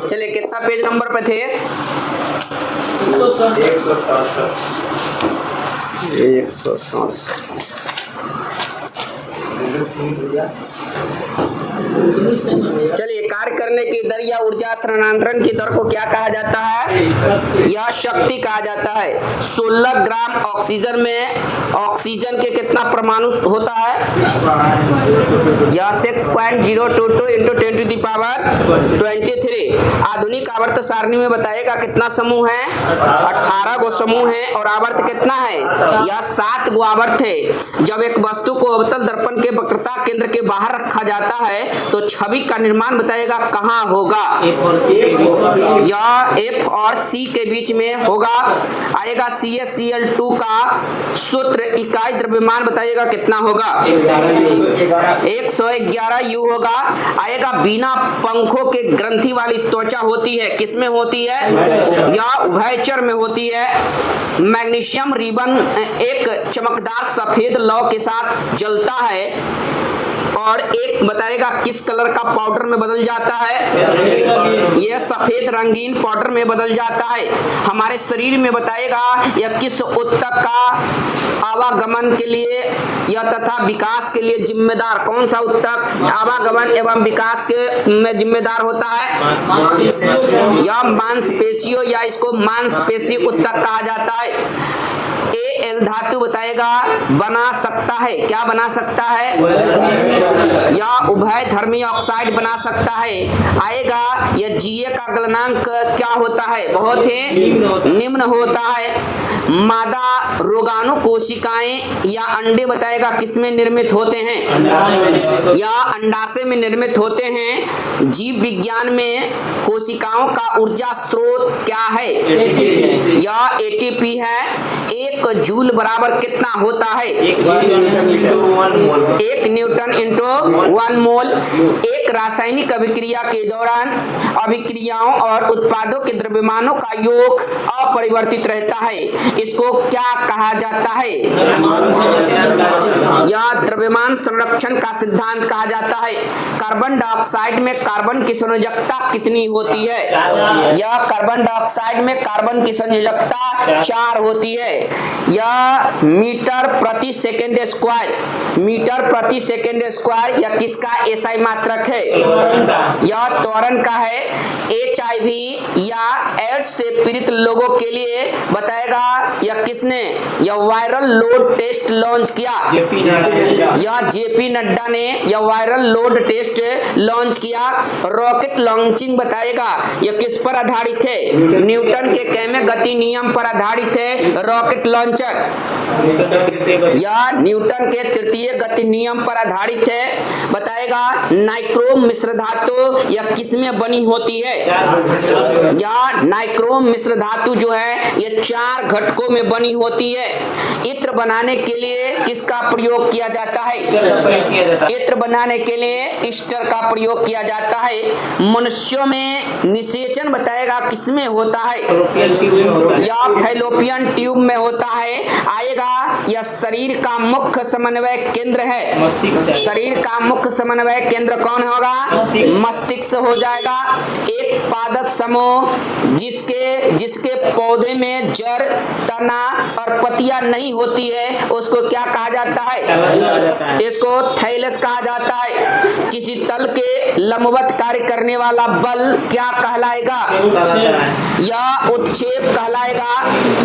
चलिए कितना page number पे थे? 167। चलिए, कार्य करने की दर या ऊर्जा स्थानांतरण की दर को क्या कहा जाता है? यह शक्ति कहा जाता है। 16 ग्राम ऑक्सीजन में ऑक्सीजन के कितना परमाणु होता है? यह 6.022 इंटू 10⁻23। आधुनिक आवर्त सारणी में बताएगा कितना समूह है? 18 गो समूह है। और आवर्त कितना है? यह 7 गो आवर्त है। जब एक वस्तु को अवतल दर्पण के वक्रता केंद्र के बाहर रखा जाता है तो छवि का निर्माण बताएगा कहाँ होगा? यह F और C के बीच में होगा। आएगा CaCl2 का सूत्र इकाई द्रव्यमान बताइएगा कितना होगा? 111 U होगा। आएगा बिना पंखों के ग्रंथि वाली त्वचा होती है, किसमें होती है? यह उभयचर में होती है। मैग्नीशियम रिबन एक चमकदार सफेद लौ के साथ जलता है और एक बताएगा किस कलर का पाउडर में बदल जाता है? यह सफेद रंगीन पाउडर में बदल जाता है। हमारे शरीर में बताएगा यह किस ऊतक का आवागमन के लिए या तथा विकास के लिए जिम्मेदार, कौन सा ऊतक आवागमन एवं विकास के में जिम्मेदार होता है? यह मांसपेशियों या इसको मांसपेशी ऊतक कहा जाता है। Al धातु बताएगा बना सकता है, क्या बना सकता है? या उभयधर्मी ऑक्साइड बना सकता है। आएगा यह Ga का गलनांक क्या होता है? बहुत ही निम्न होता है। मादा रोगाणु कोशिकाएं या अंडे बताएगा किसमें निर्मित होते हैं? या अंडाशय में निर्मित होते हैं। जीव विज्ञान में कोशिकाओं का ऊर्जा स्रोत क्या है? या ATP है। 1 जूल बराबर कितना होता है? 1 न्यूटन इंटू 1 मोल। एक रासायनिक अभिक्रिया के दौरान अभिक्रियाओं और उत्पादों के द्रव्यमानों का योग अपरिवर्तित रहता है, इसको क्या कहा जाता है? यह द्रव्यमान संरक्षण का सिद्धांत कहा जाता है। कार्बन डाइऑक्साइड में कार्बन की संयोजकता कितनी होती है? यह कार्बन डाइऑक्साइड में कार्बन की संयोजकता 4 होती है। यह मीटर प्रति सेकेंड स्क्वायर, मीटर प्रति सेकेंड स्क्वायर यह किसका एसआई मात्रक है? यह त्वरण का है। HIV या एड्स से पीड़ित लोगों के लिए बताएगा यह किसने यह वायरल लोड टेस्ट लॉन्च किया? यह JP नड्डा ने यह वायरल लोड टेस्ट लॉन्च किया। रॉकेट लॉन्चिंग बताएगा यह किस पर आधारित है? न्यूटन के कैमे गति नियम पर आधारित है रॉकेट लॉन्चर। यह न्यूटन के तृतीय गति नियम पर आधारित है। बताएगा नाइक्रोम मिश्र धातु यह किसमें बनी होती है? यह नाइक्रोम मिश्र धातु जो है यह 4 घटकों में बनी होती है। इत्र बनाने के लिए किसका प्रयोग किया जाता है? इत्र बनाने के लिए ईस्टर का प्रयोग किया जाता है। मनुष्यों में निषेचन बताएगा किसमें होता है? यह फैलोपियन ट्यूब में होता है। आएगा यह शरीर का मुख्य समन्वय केंद्र है। शरीर का मुख्य समन्वय केंद्र कौन होगा? मस्तिष्क हो जाएगा। एक पादप समूह जिसके पौधे में जड़, तना और पत्तियां नहीं होती है उसको क्या कहा जाता है? इसको थैलस कहा जाता है। किसी तल के लंबवत कार्य करने वाला बल क्या कहलाएगा? यह उत्क्षेप कहलाएगा।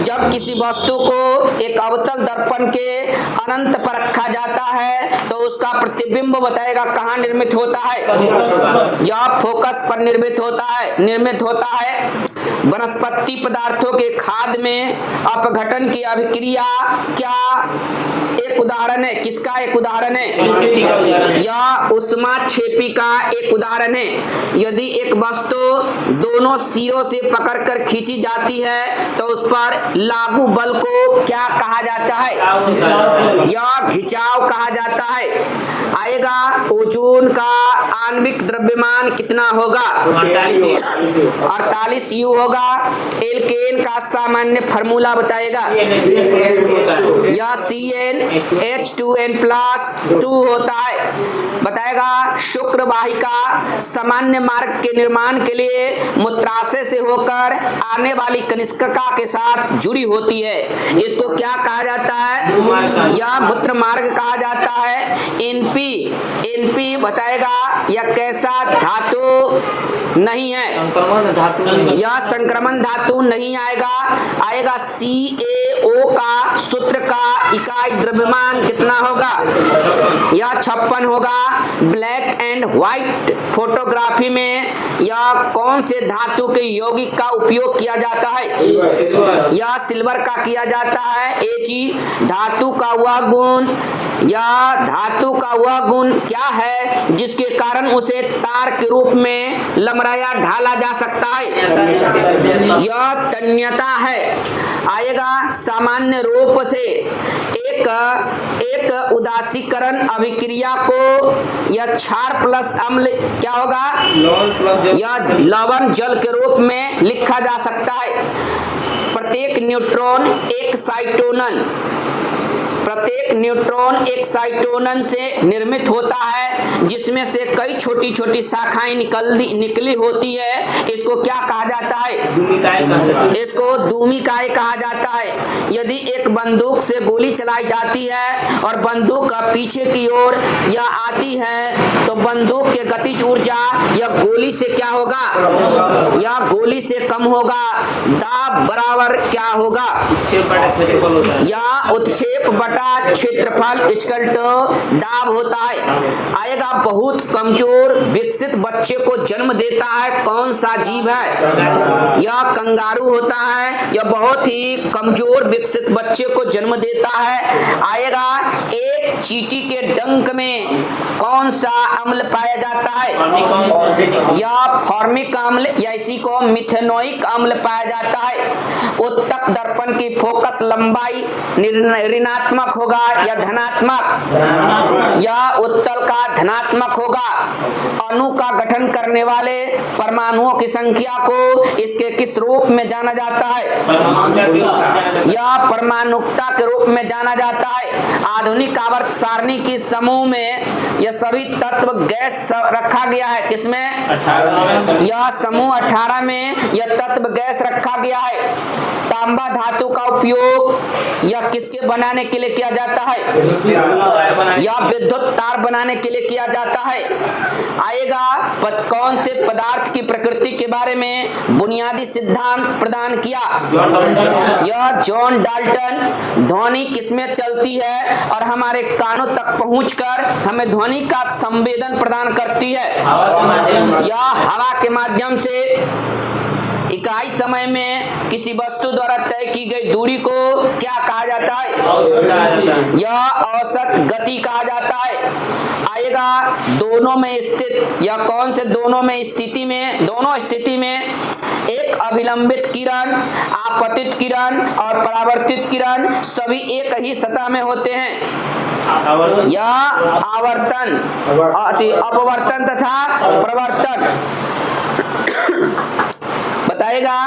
जब किसी वस्तु को एक अवतल दर्पण के अनंत पर रखा जाता है तो उसका प्रतिबिंब बताएगा कहाँ निर्मित होता है? यह फोकस पर निर्मित होता है। वनस्पति पदार्थों के खाद में अपघटन की अभिक्रिया क्या एक उदाहरण है? किसका एक उदाहरण है? यह ऊष्माक्षेपी का एक उदाहरण है। यदि एक वस्तु दोनों सिरों से पकड़कर खींची जाती है तो उस पर लागू बल को क्या कहा जाता है? यह खिंचाव कहा जाता है। आएगा ओजोन का आणविक द्रव्यमान कितना होगा? 48 U होगा। एल्केन का सामान्य फार्मूला बताएगा। यह CnH2n+2 होता है। बताएगा शुक्र वाहिका सामान्य मार्ग के निर्माण के लिए मूत्राशय से होकर आने वाली कनिष्का के साथ जुड़ी होती है। इसको क्या कहा जाता है? यह मूत्र मार्ग कहा जाता है। एनपी बताएगा यह कैसा धातु नहीं है, यह संक्रमण धातु नहीं आएगा। CaO का सूत्र का इकाई द्रव्यमान कितना होगा? यह 56 होगा। ब्लैक एंड व्हाइट फोटोग्राफी में यह कौन से धातु के यौगिक का उपयोग किया जाता है? यह सिल्वर का किया जाता है। धातु का वह गुण क्या है जिसके कारण उसे तार के रूप में लमराया ढाला जा सकता है? यह तन्यता है। आएगा सामान्य रूप से एक उदासीकरण अभिक्रिया को यह क्षार प्लस अम्ल क्या होगा? यह लवण जल के रूप में लिखा जा सकता है। प्रत्येक न्यूट्रॉन एक साइटोनन से निर्मित होता है जिसमें से कई छोटी छोटी शाखाएं निकली होती है। इसको क्या कहा जाता है? इसको धूमिकाएं कहा जाता है। यदि एक बंदूक से गोली चलाई जाती है और बंदूक पीछे की ओर यह आती है तो बंदूक के गतिज ऊर्जा यह गोली से क्या होगा? यह गोली से कम होगा। दाब बराबर क्या होगा? यह उत्क्षेप बटा क्षेत्रफल इक्वल टू दाब होता है। आएगा बहुत कमजोर विकसित बच्चे को जन्म देता है कौन सा जीव है? यह कंगारू होता है। यह बहुत ही कमजोर विकसित बच्चे को जन्म देता है। आएगा एक चींटी के डंक में कौन सा अम्ल पाया जाता है? यह फॉर्मिक अम्ल या इसी को मिथेनोइक अम्ल पाया जाता है। उत्तक दर्पण की फोकस लंबाई ऋणात्मक होगा या धनात्मक? यह उत्तल का धनात्मक होगा। अणु का गठन करने वाले परमाणुओं की संख्या को इसके किस रूप में जाना जाता है? यह परमाणुकता के रूप में जाना जाता है। आधुनिक आवर्त सारणी की समूह में यह सभी तत्व गैस रखा गया है। किसमें? यह समूह 18 में यह तत्व गैस रखा गया है। तांबा धातु का उपयोग यह किसके बनाने के लिए किया जाता है? यह विद्युत तार बनाने के लिए किया जाता है। आएगा कौन से पदार्थ की प्रकृति के बारे में बुनियादी सिद्धांत प्रदान किया? यह जॉन डाल्टन। ध्वनि किसमें चलती है और हमारे कानों तक पहुंचकर हमें ध्वनि का संवेदन प्रदान करती है? यह हवा के माध्यम से। इकाई समय में किसी वस्तु द्वारा तय की गई दूरी को क्या कहा जाता है? यह औसत गति कहा जाता है। आएगा दोनों में स्थित या कौन से दोनों स्थिति में एक अभिलंबित किरण, आपतित किरण और परावर्तित किरण सभी एक ही सतह में होते हैं। यह आवर्तन, अपवर्तन तथा प्रवर्तन बताएगा।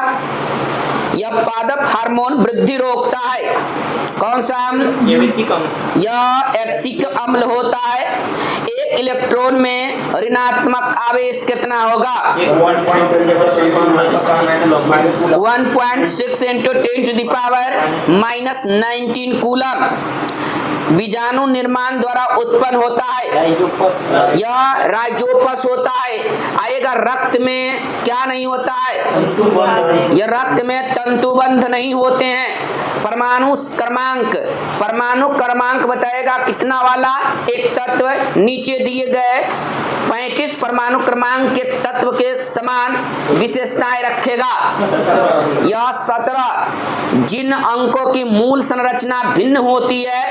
यह पादप हार्मोन वृद्धि रोकता है। कौन सा अम्ल? यह एब्सिक अम्ल होता है। एक इलेक्ट्रॉन में ऋणात्मक आवेश कितना होगा? 1.6 × 10⁻⁻19 कूलम। बीजाणु निर्माण द्वारा उत्पन्न होता है। यह राइजोपस होता है। आएगा रक्त में क्या नहीं होता है? यह रक्त में तंतुबंध नहीं होते हैं। परमाणु क्रमांक बताएगा कितना वाला एक तत्व नीचे दिए गए 35 परमाणु क्रमांक के तत्व के समान विशेषताएं रखेगा। यह 17 जिन अंकों की मूल संरचना भिन्न होती है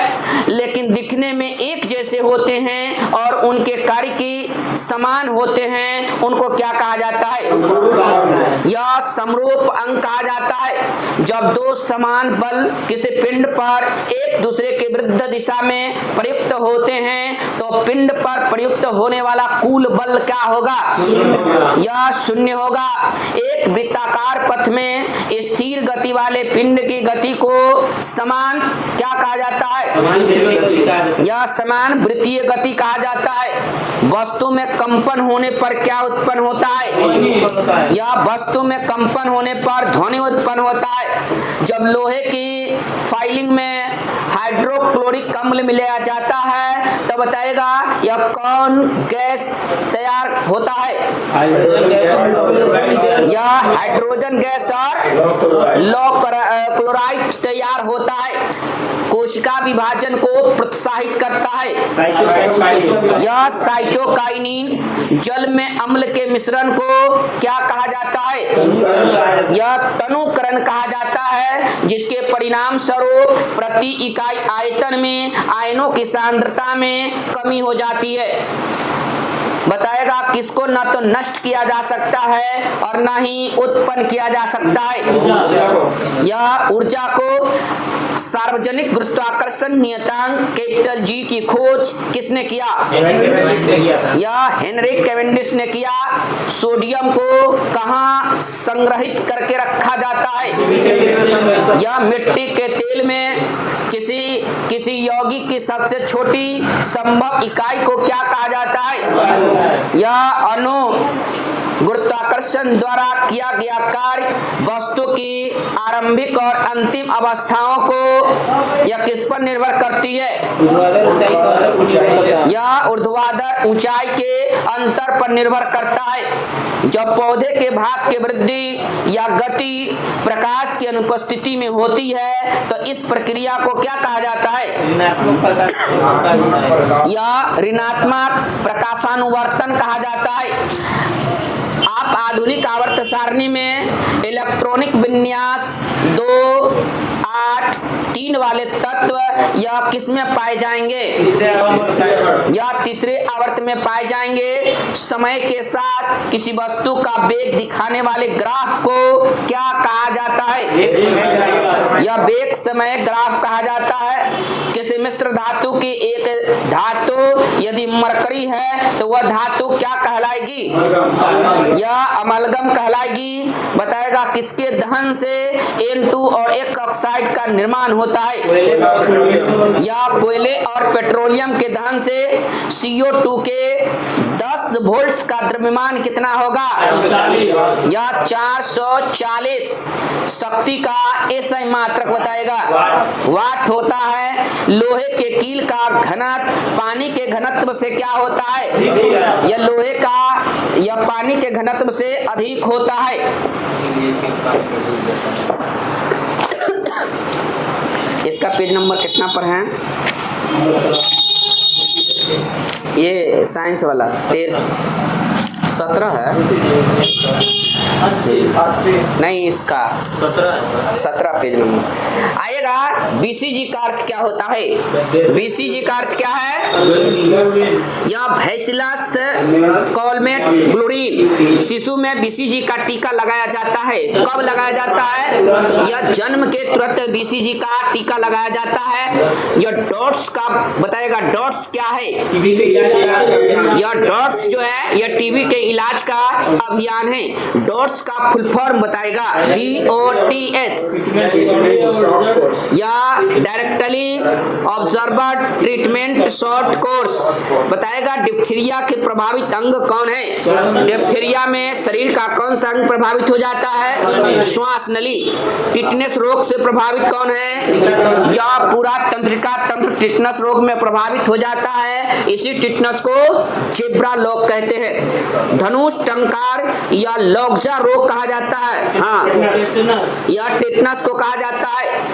लेकिन दिखने में एक जैसे होते हैं और उनके कार्य की समान होते हैं, उनको क्या कहा जाता है? यह समरूप अंग कहा जाता है। जब दो समान बल किसी पिंड पर एक दूसरे के विरुद्ध दिशा में प्रयुक्त होते हैं तो पिंड पर प्रयुक्त होने वाला कुल बल क्या होगा? यह शून्य होगा। एक वृत्ताकार पथ में स्थिर गति वाले पिंड की गति को समान क्या कहा जाता है? यह समान वृत्तीय गति कहा जाता है। वस्तु में कंपन होने पर क्या उत्पन्न होता है? यह वस्तु में कंपन होने पर ध्वनि उत्पन्न होता है। जब लोहे की फाइलिंग में हाइड्रोक्लोरिक अम्ल मिलाया जाता है तो बताएगा यह कौन गैस तैयार होता है? यह हाइड्रोजन गैस और लौ क्लोराइड तैयार होता है। कोशिका विभाजन को प्रोत्साहित करता है। यह साइटोकाइनिन जल में अम्ल के मिश्रण को क्या कहा जाता है? यह तनुकरण कहा जाता है, जिसके परिणाम स्वरूप प्रति इकाई आयतन में आयनों की सांद्रता में कमी हो जाती है। बताएगा किसको न तो नष्ट किया जा सकता है और न ही उत्पन्न किया जा सकता है। यह ऊर्जा को सार्वजनिक गुरुत्वाकर्षण नियतांक कैपिटल G की खोज किसने किया? यह हेनरिक कैवेंडिश ने किया। सोडियम को कहाँ संग्रहित करके रखा जाता है? यह मिट्टी के तेल में किसी यौगिक की सबसे छोटी संभव इकाई को क्या कहा जाता है? यह अणु गुरुत्वाकर्षण द्वारा किया गया कार्य वस्तु की आरंभिक और अंतिम अवस्थाओं को यह किस पर निर्भर करती है? यह ऊर्ध्वाधर ऊंचाई के अंतर पर निर्भर करता है। जब पौधे के भाग के वृद्धि या गति प्रकाश की अनुपस्थिति में होती है तो इस प्रक्रिया को क्या कहा जाता है? यह ऋणात्मक प्रकाशानुवर्तन कहा जाता है। आप आधुनिक आवर्त सारणी में इलेक्ट्रॉनिक विन्यास 2, 8, 3 वाले तत्व यह किस में पाए जाएंगे? यह तीसरे आवर्त में पाए जाएंगे। समय के साथ किसी वस्तु का वेग दिखाने वाले ग्राफ को क्या कहा जाता है? यह वेग समय ग्राफ कहा जाता है। किसी मिश्र धातु की एक धातु यदि मरकरी है तो वह धातु क्या कहलाएगी? यह अमलगम कहलाएगी। बताएगा किसके दहन से N2 और एक ऑक्साइड का निर्माण होता है? या कोयले और पेट्रोलियम के दहन से CO2 के 10 वोल्ट्स का द्रव्यमान कितना होगा? या 440 शक्ति का SI मात्रक बताएगा। वाट होता है। लोहे के कील का घनत्व पानी के घनत्व से क्या होता है? यह लोहे का यह पानी के घनत्व से अधिक होता है। इसका पेज नंबर कितना पर है? ये साइंस वाला 17 है। नहीं, इसका 17 पेज नंबर आएगा। BCG का अर्थ क्या होता है? BCG का अर्थ क्या है? यह बैसिलस कॉलमेट ग्लोरिन शिशु में BCG का टीका लगाया जाता है। कब लगाया जाता है? यह जन्म के तुरंत BCG का टीका लगाया जाता है। यह डॉट्स का बताएगा। डॉट्स क्या है? यह डॉट्स जो है यह टीबी के इलाज का अभियान है। डॉट्स का फुल फॉर्म बताएगा DOTS। या directly observer treatment short course बताएगा। डिप्थीरिया के प्रभावित अंग कौन है? डिप्थीरिया में शरीर का कौन सा अंग प्रभावित हो जाता है? श्वास नली। टिटनेस रोग से प्रभावित कौन है? या पूरा तंत्रिका तंत्र टिटनेस रोग में प्रभावित हो जाता है। इसी टिटनेस को जिब्रा लोग कहते हैं। धनुष टंकार या लौकजा रोग कहा जाता है। हाँ, या टेटनस को कहा जाता है।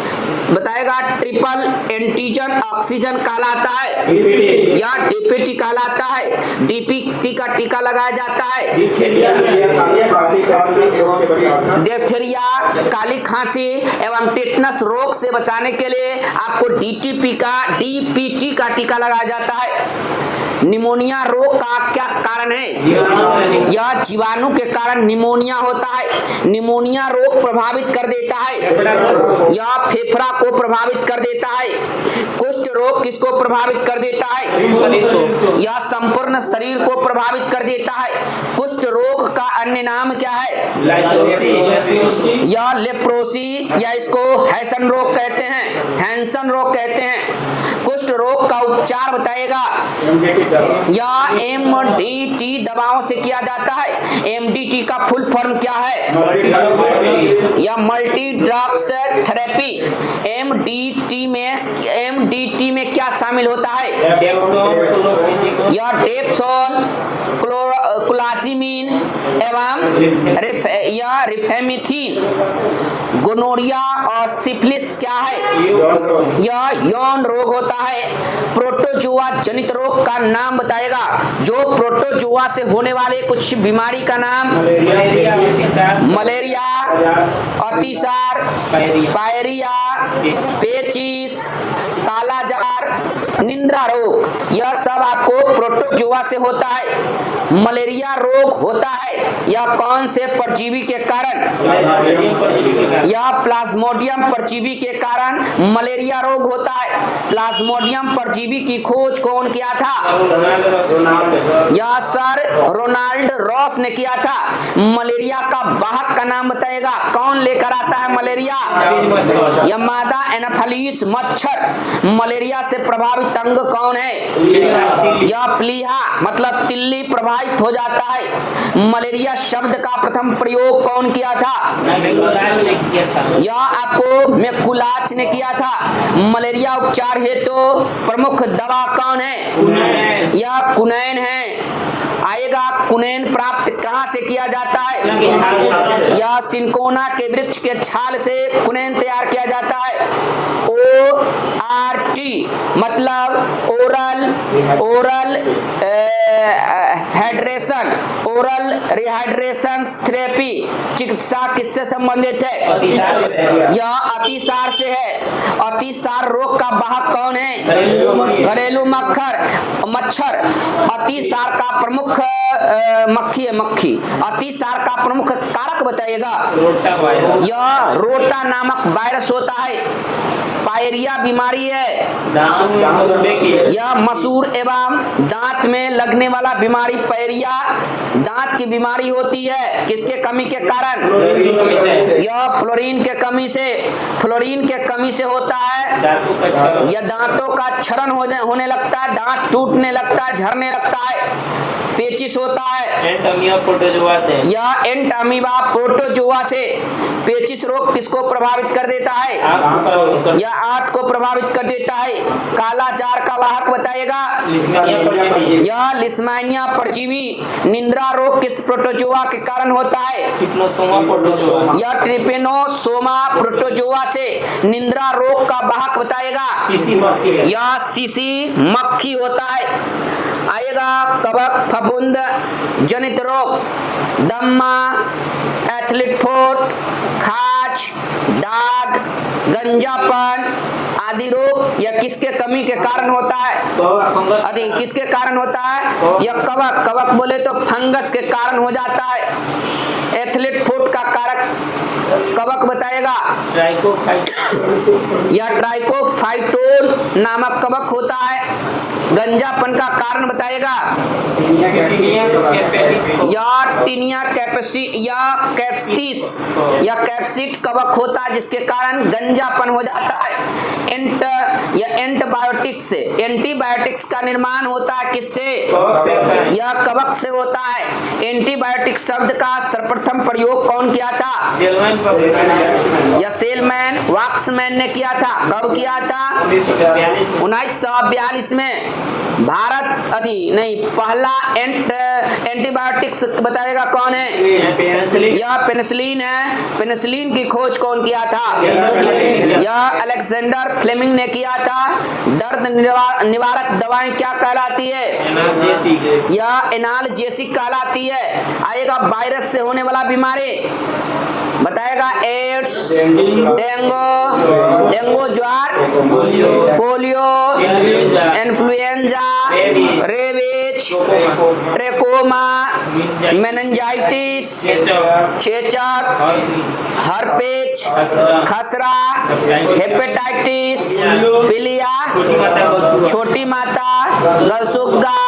बताएगा ट्रिपल एंटीजन ऑक्सीजन कहलाता है या डीपीटी कहलाता है। डीपीटी का टीका लगाया जाता है। डिप्थीरिया, काली खांसी एवं टेटनस रोग से बचाने के लिए आपको डीपीटी का टीका लगाया जाता है। निमोनिया रोग का क्या कारण है? यह जीवाणु के कारण निमोनिया होता है। निमोनिया रोग प्रभावित कर देता है, यह फेफड़ा को प्रभावित कर देता है। कुष्ठ रोग किसको प्रभावित कर देता है? यह संपूर्ण शरीर को प्रभावित कर देता है। कुष्ठ रोग का अन्य नाम क्या है? यह लेप्रोसी या इसको हैंसन रोग कहते हैं, हैंसन रोग कहते हैं। कुष्ठ रोग का उपचार बताइएगा। या एमडीटी दवाओं से किया जाता है। एमडीटी का फुल फॉर्म क्या है? या मल्टी ड्रग्स थेरेपी। एमडीटी में क्या शामिल होता है? या डेप्सोन, क्लोराजीमिन एवं या रिफेमिथिन। गोनोरिया और सिफिलिस क्या है? यह यौन रोग होता है। प्रोटोजुआ जनित रोग का नाम बताएगा। जो प्रोटोजुआ से होने वाले कुछ बीमारी का नाम? मलेरिया, अतिसार, पायरिया, पेचिस, कालाजार, निंद्रा रोग। यह सब आपको प्रोटोजुआ से होता है। मलेरिया रोग होता है यह कौन से परजीवी के कारण? यह प्लाज्मोडियम परजीवी के कारण मलेरिया रोग होता है। प्लाज्मोडियम परजीवी की खोज कौन किया था? यह सर रोनाल्ड रॉस ने किया था। मलेरिया का वाहक का नाम बताएगा। कौन लेकर आता है मलेरिया? यह मादा एनाफिलिस मच्छर। मलेरिया से प्रभावित अंग कौन है? यह प्लीहा मतलब तिल्ली प्रभावित हो जाता है। मलेरिया शब्द का प्रथम प्रयोग कौन किया था? यह आपको मैकुलाच ने किया था। मलेरिया उपचार हेतु प्रमुख दवा कौन है? यह कुनैन है। आएगा कुनैन प्राप्त कहाँ से किया जाता है? यह सिंकोना के वृक्ष के छाल से कुनैन तैयार किया जाता है। ORT मतलब oral hydration, oral rehydration therapy. चिकित्सा किससे संबंधित है? यह अतिसार से है। अतिसार रोग का वाहक कौन है? घरेलू मच्छर। अतिसार का प्रमुख मक्खी है, मक्खी। अतिसार का प्रमुख कारक बताइएगा। यह रोटा नामक वायरस होता है। पायरिया बीमारी है। यह मसूर एवं दांत में लगने वाला बीमारी पायरिया दांत की बीमारी होती है। किसके कमी के कारण? यह फ्लोरीन के कमी से होता है। यह दांतों का क्षरण होने लगता है, दांत टूटने लगता है, झड़ने लगता है। पेचिस होता है। यह एंटामीबा प्रोटोजुआ से। पेचिस रोग किसको प्रभावित कर देता है? यह आंत को प्रभावित कर देता है। कालाजार का वाहक बताइएगा। यह लिस्मानिया परजीवी। निंद्रा रोग किस प्रोटोजुआ के कारण होता है? यह ट्रिपेनोसोमा प्रोटोजुआ से। निंद्रा रोग का वाहक बताइएगा। यह सीसी मक्खी होता है। आएगा कवक फफूंद जनित रोग। दम्मा, एथलीट फोट, खाज, दाद, गंजापन आदि रोग यह किसके कमी के कारण होता है? आदि किसके कारण होता है? यह कवक बोले तो फंगस के कारण हो जाता है। एथलीट फुट का कारक कवक बताएगा। यह ट्राइकोफाइटोन नामक कवक होता है। गंजापन का कारण बताएगा। या टीनिया कैप्सिट कवक होता है जिसके कारण गंजापन हो जाता है। एंटीबायोटिक्स का निर्माण होता है किससे? यह कवक से होता है। एंटीबायोटिक शब्द का सर्वप्रथम प्रयोग कौन किया था? यह सेलमैन वॉक्समैन ने किया था। कब किया था? 1942 में। भारत नहीं, पहला एंटीबायोटिक्स बताएगा कौन है? यह पेनिसिलिन है। पेनिसिलिन की खोज कौन किया था? यह अलेक्जेंडर फ्लेमिंग ने किया था। दर्द निवारक दवाएं क्या कहलाती है? यह एनाल्जेसिक कहलाती है। आएगा वायरस से होने वाला बीमारी, बताएगा एड्स, डेंगू ज्वार, polio, influenza, rabies, trachoma, meningitis, चेचक, हर्पेज, खसरा, हेपेटाइटिस, पीलिया, छोटी माता, गलसुग्गा,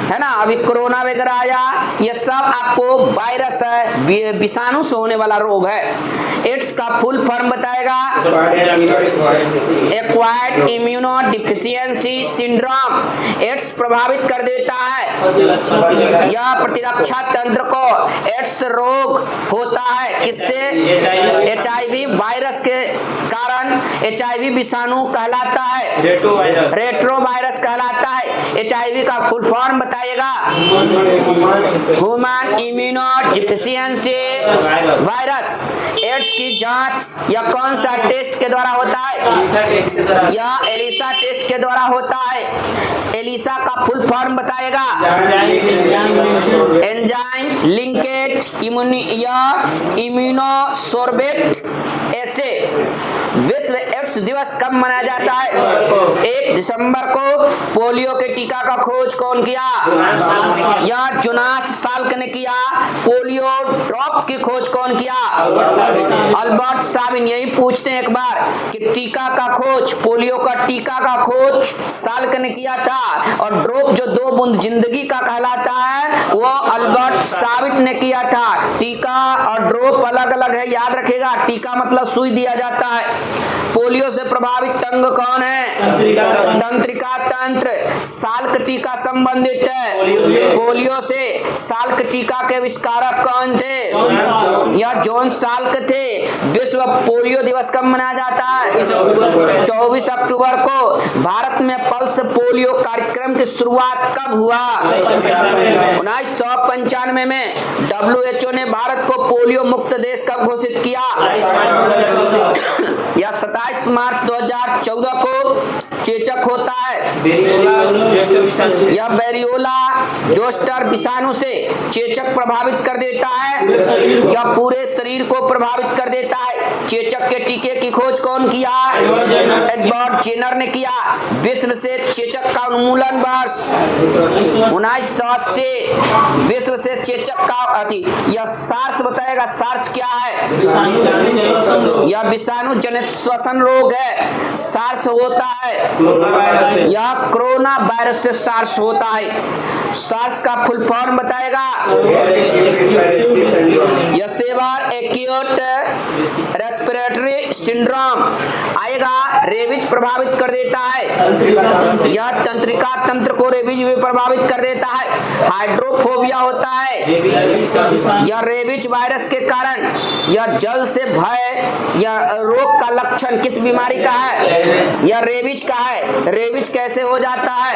है ना, अभी कोरोना वगैरह आया, ये सब आपको वायरस है, विषाणु से होने वाला रोग है। एड्स का फुल फॉर्म बताएगा acquired immuno deficiency syndrome. AIDS प्रभावित कर देता है, यह प्रतिरक्षा तंत्र को एड्स रोग होता है। किससे? HIV वायरस के कारण HIV विषाणु कहलाता है, रेट्रो वायरस कहलाता है। HIV का फुल फॉर्म बताइएगा human immuno deficiency virus. AIDS की जांच या कौन सा टेस्ट के द्वारा होता है? यह एलिसा टेस्ट के द्वारा होता है। एलिसा का फुल फॉर्म बताएगा एंजाइम लिंकेड इम्यूनोसोर्बेट एसे। विश्व एड्स दिवस कब मनाया जाता है? 1 दिसंबर को। पोलियो के टीका का खोज कौन किया? यह जोनास साल्क ने किया। पोलियो ड्रॉप्स की खोज कौन किया? Albert Sabin. यही पूछते हैं एक बार कि टीका का खोज, पोलियो का टीका का खोज साल्क ने किया था, और ड्रॉप जो 2 बूंद जिंदगी का कहलाता है वो अल्बर्ट साबिन ने किया था। टीका और ड्रॉप अलग अलग है, याद रखेगा। टीका मतलब सुई दिया जाता है। पोलियो से प्रभावित अंग कौन है? तंत्रिका तंत्र। साल्क टीका संबंधित है पोलियो से। साल्क टीका के आविष्कारक कौन थे? यह जॉन साल्क थे। विश्व पोलियो दिवस कब मनाया जाता है? 24 अक्टूबर को। भारत में पल्स पोलियो कार्यक्रम की शुरुआत कब हुआ? 1995 में। WHO ने भारत को पोलियो मुक्त देश कब घोषित किया? यह 27 मार्च 2014 को। चेचक होता है, यह वेरियोला जोस्टर विषाणु से चेचक प्रभावित कर देता है। यह पूरे शरीर को प्रभावित कर देता है। चेचक के टीके की खोज कौन किया? एडवर्ड जेनर ने किया। विश्व से चेचक का उन्मूलन वर्ष 1980। विश्व से चेचक का यह सार्स बताएगा। सार्स क्या है? यह विषाणु जनित श्वसन रोग है, सार्स होता है। यह कोरोना वायरस से सार्स होता है। सार्स का फुल फॉर्म बताएगा यह सेवर एक्यूट रेस्पिरेटरी सिंड्रोम। आएगा रेबीज प्रभावित कर देता है। यह तंत्रिका तंत्र को रेबीज भी प्रभावित कर देता है। हाइड्रोफोबिया होता है। यह रेबीज वायरस के कारण यह जल से भय, यह रोग का लक्षण किस बीमारी का है? यह रेबीज का है। रेबीज कैसे हो जाता है?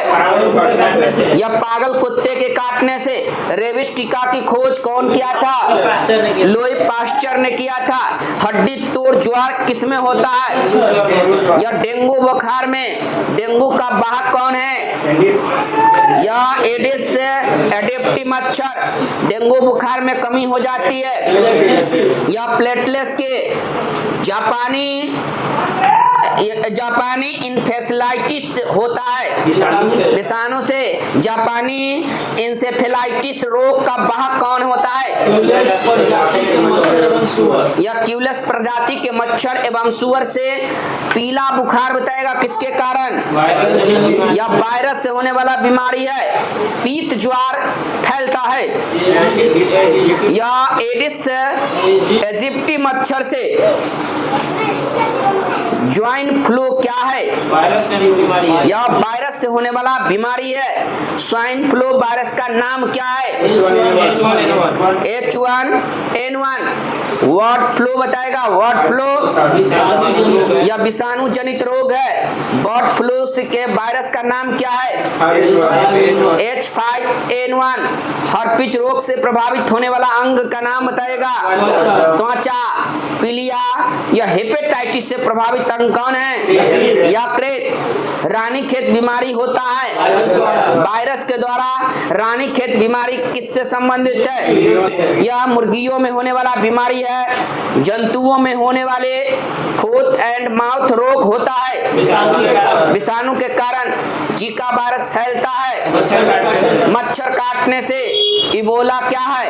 यह पागल कुत्ते के काटने से। रेबीज टीका की खोज कौन किया था? लुई पास्चर ने किया था। हड्डी तोड़ ज्वार किसमें होता है? यह डेंगू बुखार में। डेंगू का वाहक कौन है? यह एडिस एडिप्टी मच्छर। डेंगू बुखार में कमी हो जाती है। यह प्लेटलेट्स के जापानी इन्फेलाइटिस होता है। विषाणु से जापानी इंसेफेलाइटिस रोग का वाहक कौन होता है? यह क्यूलस प्रजाति के मच्छर एवं सुअर से। पीला बुखार बताएगा किसके कारण? यह वायरस से होने वाला बीमारी है। पीत ज्वार फैलता है। यह एडिस इजिप्टी मच्छर से। ज्वाइन फ्लू क्या है? वायरस जनित बीमारी है। यह वायरस से होने वाला बीमारी है। स्वाइन फ्लू वायरस का नाम क्या है? H1N1। बर्ड फ्लू बताएगा। बर्ड फ्लू यह विषाणु जनित रोग है। बर्ड फ्लू के वायरस का नाम क्या है? H5N1। हर्पिज रोग से प्रभावित होने वाला अंग का नाम बताएगा। त्वचा। पीलिया या हेपेटाइटिस से प्रभावित अंग कौन है? यकृत। रानीखेत बीमारी होता है। वायरस के द्वारा रानीखेत बीमारी किससे संबंधित है? यह मुर्गियों में होने वाला बीमारी है। जंतुओं में होने वाले फुट एंड माउथ रोग होता है। विषाणु के कारण जीका वायरस फैलता है। मच्छर काटने से। इबोला क्या है?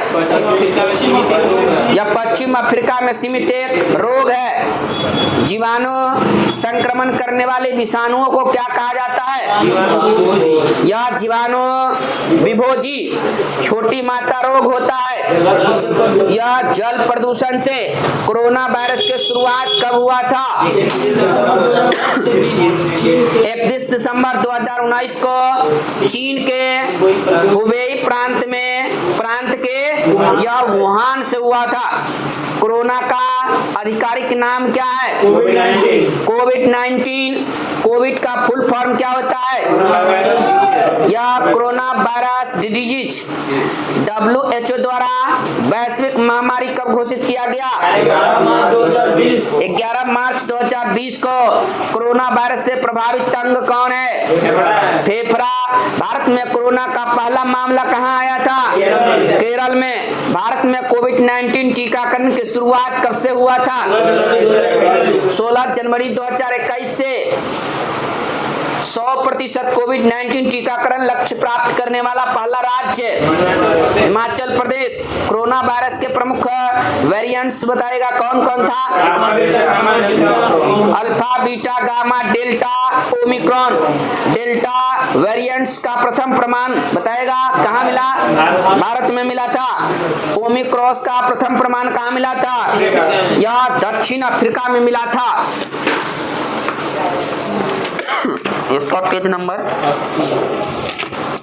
यह पश्चिम अफ्रीका में सीमित एक रोग है। जीवाणु संक्रमण करने वाले विषाणुओं को क्या कहा जाता है? यह जीवाणु विभोजी छोटी मात्रा रोग होता है। यह जल प्रदूषण से कोरोना वायरस की शुरुआत कब हुआ था? 31 दिसंबर 2019 को चीन के हुबेई प्रांत के यह वुहान से हुआ था। कोरोना का आधिकारिक नाम क्या है? कोविड-19। कोविड का फुल फॉर्म क्या होता है? यह कोरोना वायरस डिजीज WHO द्वारा वैश्विक महामारी कब घोषित किया गया? 11 मार्च 2020 को। कोरोना वायरस से प्रभावित अंग कौन है? फेफड़ा। भारत में कोरोना का पहला मामला कहाँ आया था? केरल में। भारत में कोविड-19 टीकाकरण की शुरुआत कब से हुआ था? 16 जनवरी 2021 से। 100% कोविड-19 टीकाकरण लक्ष्य प्राप्त करने वाला पहला राज्य हिमाचल प्रदेश। कोरोना वायरस के प्रमुख वेरिएंट्स बताएगा कौन कौन था? Alpha, beta, gamma, delta, Omicron. Delta variants का प्रथम प्रमाण बताएगा कहाँ मिला? भारत में मिला था। ओमिक्रॉन का प्रथम प्रमाण कहाँ मिला था? यह दक्षिण अफ्रीका में मिला था। इसका पेज नंबर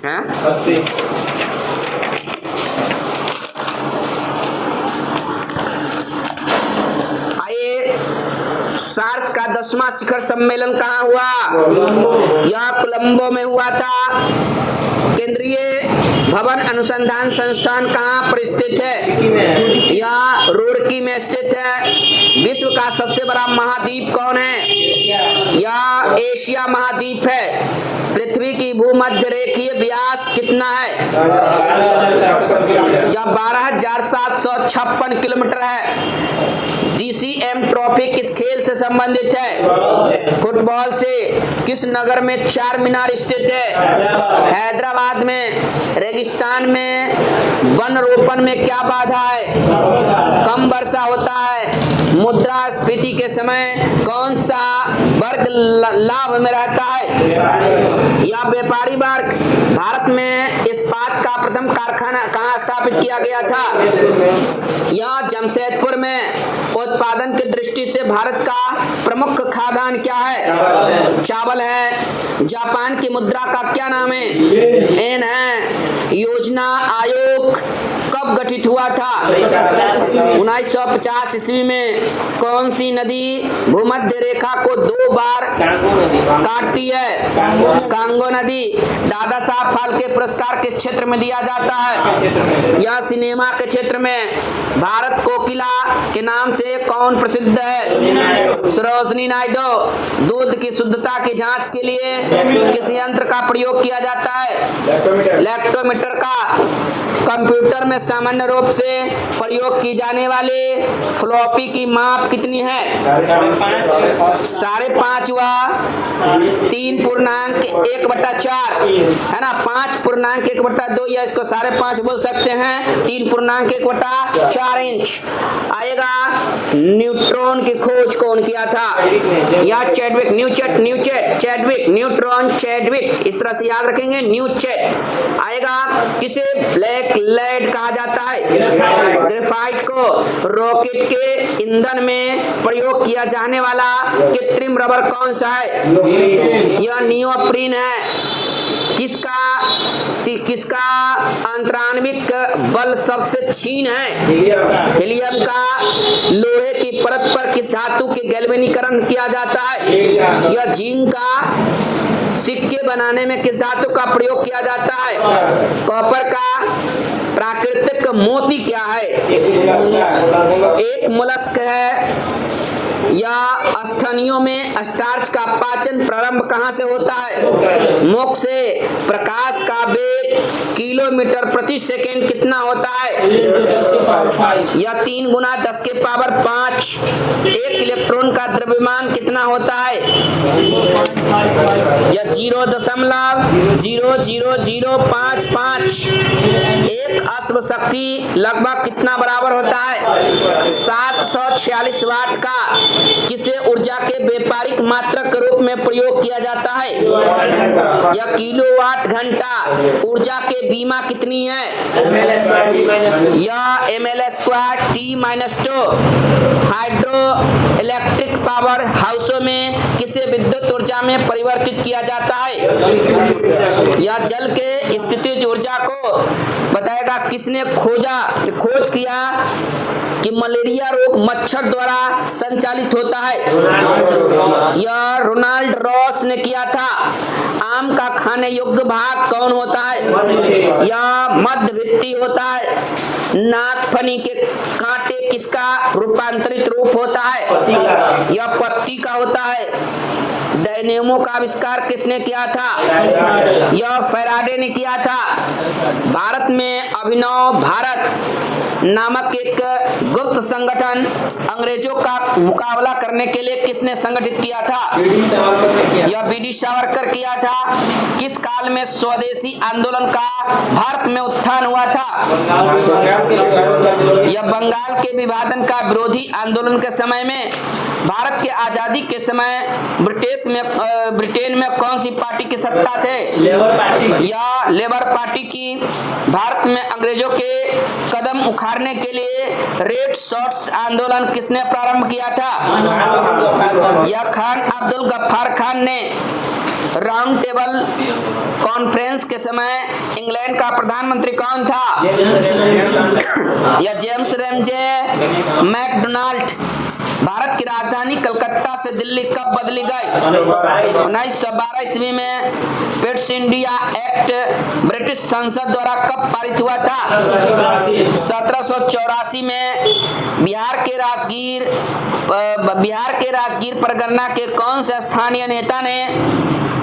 है 80। आइए, सार्स का 10वां शिखर सम्मेलन कहाँ हुआ? यह कोलंबो में हुआ था। केंद्रीय भवन अनुसंधान संस्थान कहाँ पर स्थित है? यह रुड़की में स्थित है। विश्व का सबसे बड़ा महाद्वीप कौन है? यह एशिया महाद्वीप है। पृथ्वी की भूमध्य रेखीय व्यास कितना है? यह 12,756 किलोमीटर है। GCM ट्रॉफी किस खेल से संबंधित है? फुटबॉल से। किस नगर में चार मीनार स्थित है? हैदराबाद में। रेगिस्तान में वन रोपण में क्या बाधा है? कम वर्षा होता है। मुद्रास्फीति के समय कौन सा वर्ग लाभ में रहता है? यह व्यापारी वर्ग। भारत में इस्पात का प्रथम कारखाना कहाँ स्थापित किया गया था? यह जमशेदपुर में। उत्पादन की दृष्टि से भारत का प्रमुख खाद्यान्न क्या है? चावल है। जापान की मुद्रा का क्या नाम है? येन है। योजना आयोग कब गठित हुआ था? 1950 ईस्वी में। कौन सी नदी भूमध्य रेखा को 2 बार काटती है? कांगो नदी। दादा साहब फाल्के पुरस्कार किस क्षेत्र में दिया जाता है? यह सिनेमा के क्षेत्र में। भारत कोकिला के नाम से कौन प्रसिद्ध है? सरोजिनी नायडू। दूध की शुद्धता की जांच के लिए किस यंत्र का प्रयोग किया जाता है? लैक्टोमीटर का। कंप्यूटर में सामान्य रूप से प्रयोग की जाने वाले फ्लॉपी की माप कितनी है? 5.5 व 3.1/4 है ना। 5.1/2 या इसको 5.5 बोल सकते हैं। 3.1/4 इंच आएगा। न्यूट्रॉन की खोज कौन किया था? या चैडविक चैडविक न्यूट्रॉन चैडविक, इस तरह से याद रखेंगे। न्यूचेट आएगा। किसे ब्लैक लेड कहा जाता है। ग्रेफाइट को रॉकेट के ईंधन में प्रयोग किया जाने वाला कृत्रिम रबर कौन सा है? यह नियोप्रीन है। किसका आंतराणविक बल सबसे क्षीण है? हीलियम का। लोहे की परत पर किस धातु के गैल्वेनीकरण किया जाता है? यह जिंक का। सिक्के बनाने में किस धातु का प्रयोग किया जाता है? कॉपर का। प्राकृतिक मोती क्या है? एक मोलस्क है। या स्तनियों में स्टार्च का पाचन प्रारंभ कहाँ से होता है? मुख से। प्रकाश का वेग किलोमीटर प्रति सेकंड कितना होता है? यह 3 गुना 10 के पावर 5। एक इलेक्ट्रॉन का द्रव्यमान कितना होता है? यह 0.00055। एक अश्व शक्ति लगभग कितना बराबर होता है? 746 वाट का। किसे ऊर्जा के व्यापारिक मात्रक के रूप में प्रयोग किया जाता है? यह किलोवाट घंटा। ऊर्जा के बीमा कितनी है? यह ml²T-2। हाइड्रो इलेक्ट्रिक पावर हाउसों में किसे विद्युत ऊर्जा में परिवर्तित किया जाता है? यह जल के स्थितिज ऊर्जा को बताएगा। किसने खोज किया कि मलेरिया रोग मच्छर द्वारा संचालित होता है? यह रोनाल्ड रॉस ने किया था। आम का खाने योग्य भाग कौन होता है? यह मध्यवित्तीय होता है। नागफनी के कांटे किसका रूपांतरित रूप होता है? यह पत्ती का होता है। डायनेमो का आविष्कार किसने किया था? यह फैराडे ने किया था। भारत में अभिनव भारत नामक एक गुप्त संगठन अंग्रेजों का मुकाबला करने के लिए किसने संगठित किया था? यह बीडी सावरकर किया था। किस काल में स्वदेशी आंदोलन का भारत में उत्थान हुआ था? यह बंगाल के विभाजन का विरोधी आंदोलन के समय में। भारत के आजादी के समय ब्रिटेन में कौन सी पार्टी की सत्ता थे? या लेबर पार्टी की। भारत में अंग्रेजों के कदम उखाड़ने के लिए रेड शॉर्ट्स आंदोलन किसने प्रारंभ किया था? यह खान अब्दुल गफ्फार खान ने। राउंड टेबल कॉन्फ्रेंस के समय इंग्लैंड का प्रधानमंत्री कौन था? यह जेम्स रैमजे मैकडोनाल्ड। भारत की राजधानी कलकत्ता से दिल्ली कब बदली गई? 1912 ईस्वी में पिट्स इंडिया एक्ट ब्रिटिश संसद द्वारा कब पारित हुआ था? 1784 में। बिहार के राजगीर परगना के कौन से स्थानीय नेता ने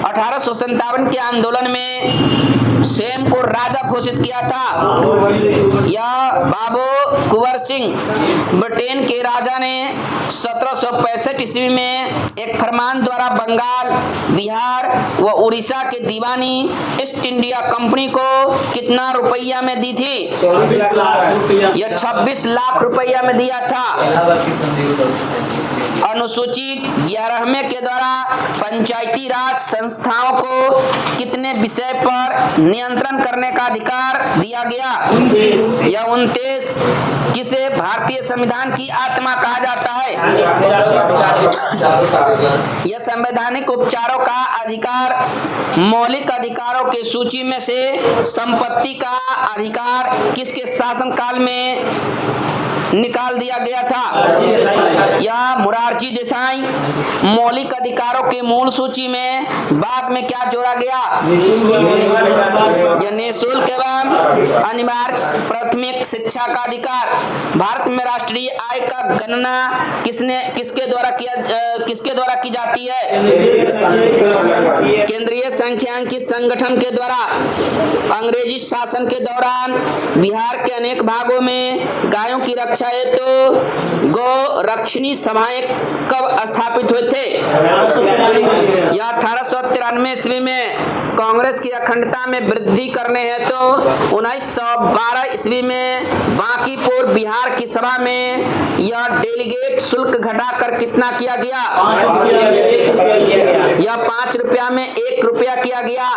1857 के आंदोलन में स्वयं को राजा घोषित किया था? यह बाबू कुंवर सिंह। ब्रिटेन के राजा ने 1765 ईस्वी में एक फरमान द्वारा बंगाल, बिहार व उड़ीसा के दीवानी ईस्ट इंडिया कंपनी को कितना रुपया में दी थी? यह 26 लाख रुपया में दिया था। अनुसूची 11वें के द्वारा पंचायती राज संस्थाओं को कितने विषय पर नियंत्रण करने का अधिकार दिया गया? यह 29। किसे भारतीय संविधान की आत्मा कहा जाता है? यह संवैधानिक उपचारों का अधिकार। मौलिक अधिकारों के सूची में से संपत्ति का अधिकार किसके शासनकाल में निकाल दिया गया था? यह मोरारजी देसाई। मौलिक अधिकारों के मूल सूची में बाद में क्या जोड़ा गया? यह निःशुल्क एवं अनिवार्य प्राथमिक शिक्षा का अधिकार। भारत में राष्ट्रीय आय का गणना किसके द्वारा की जाती है? केंद्रीय सांख्यिकी संगठन के द्वारा। अंग्रेजी शासन के दौरान बिहार के अनेक भागों में गायों की सुरक्षा हेतु गौ रक्षणी सभाएं कब स्थापित हुए थे? यह 1893 ईस्वी में। कांग्रेस की अखंडता में वृद्धि करने हेतु 1912 ईस्वी में बांकीपुर बिहार की सभा में यह डेलीगेट शुल्क घटाकर कितना किया गया? यह 5 रुपया में 1 रुपया किया गया।